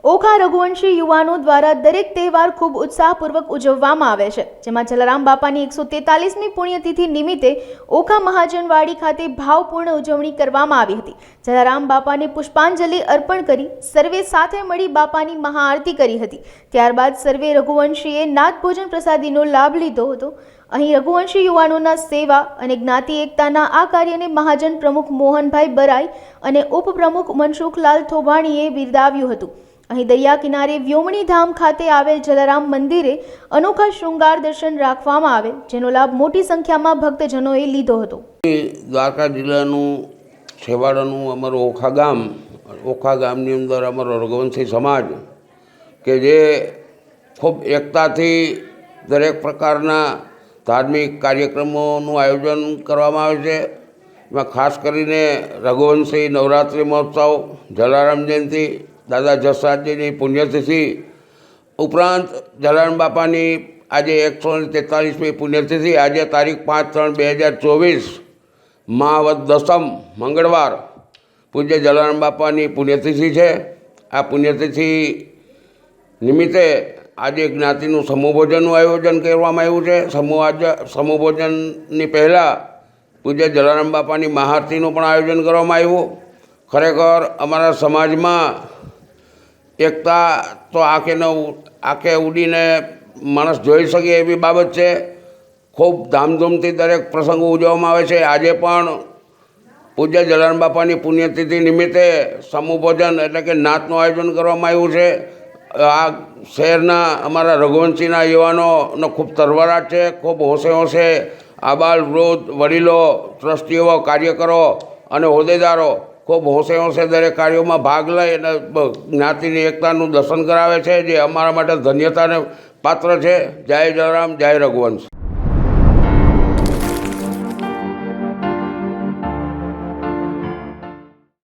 ઓખા રઘુવંશી યુવાનો દ્વારા દરેક તહેવાર ખૂબ ઉત્સાહપૂર્વક ઉજવવામાં આવે છે, જેમાં જલારામ બાપાની 143મી પુણ્યતિથિ નિમિત્તે ઓખા મહાજનવાડી ખાતે ભાવપૂર્ણ ઉજવણી કરવામાં આવી હતી। જલારામ બાપાને પુષ્પાંજલિ અર્પણ કરી સર્વે સાથે મળી બાપાની મહાઆરતી કરી હતી। ત્યારબાદ સર્વે રઘુવંશીએ નાથભોજન પ્રસાદીનો લાભ લીધો હતો। અહીં રઘુવંશી યુવાનોના સેવા અને જ્ઞાતિ એકતાના આ કાર્યને મહાજન પ્રમુખ મોહનભાઈ બરાઈ અને ઉપપ્રમુખ મનસુખલાલ થોબાણીએ બિરદાવ્યું હતું। અહીં દરિયા કિનારે વ્યોમણી ધામ ખાતે આવેલ જલારામ મંદિરે અનોખા શૃંગાર દર્શન રાખવામાં આવેલ, જેનો લાભ મોટી સંખ્યામાં ભક્તજનોએ લીધો હતો। દ્વારકા જિલ્લાનું છેવાડાનું અમારું ઓખા ગામની અંદર અમારો રઘુવંશી સમાજ કે જે ખૂબ એકતાથી દરેક પ્રકારના ધાર્મિક કાર્યક્રમોનું આયોજન કરવામાં આવે છે। એમાં ખાસ કરીને રઘુવંશી નવરાત્રિ મહોત્સવ, જલારામ જયંતિ, દાદા જસરાજજીની પુણ્યતિથિ ઉપરાંત જલારામ બાપાની આજે 143મી પુણ્યતિથિ, આજે તારીખ 5/3/2024 મહાવદ દસમ મંગળવાર પૂજ્ય જલારામ બાપાની પુણ્યતિથિ છે। આ પુણ્યતિથિ નિમિત્તે આજે જ્ઞાતિનું સમૂહ ભોજનનું આયોજન કરવામાં આવ્યું છે। સમૂહ ભોજનની પહેલાં પૂજ્ય જલારામ બાપાની મહાઆરતીનું પણ આયોજન કરવામાં આવ્યું। ખરેખર અમારા સમાજમાં એકતા તો આંખે ઉડીને માણસ જોઈ શકે એવી બાબત છે। ખૂબ ધામધૂમથી દરેક પ્રસંગો ઉજવવામાં આવે છે। આજે પણ પૂજ્ય જલારામ બાપાની પુણ્યતિથિ નિમિત્તે સમૂહ ભોજન એટલે કે નાતનું આયોજન કરવામાં આવ્યું છે। આ શહેરના અમારા રઘુવંશીના યુવાનોનો ખૂબ તરવરાટ છે। ખૂબ હોંશે આબાલ વૃદ્ધ વડીલો, ટ્રસ્ટીઓ, કાર્યકરો અને હોદ્દેદારો ખૂબ હોંશે દરેક કાર્યોમાં ભાગ લઈ અને જ્ઞાતિની એકતાનું દર્શન કરાવે છે, જે અમારા માટે ધન્યતાને પાત્ર છે। જય જલારામ, જય રઘુવંશ।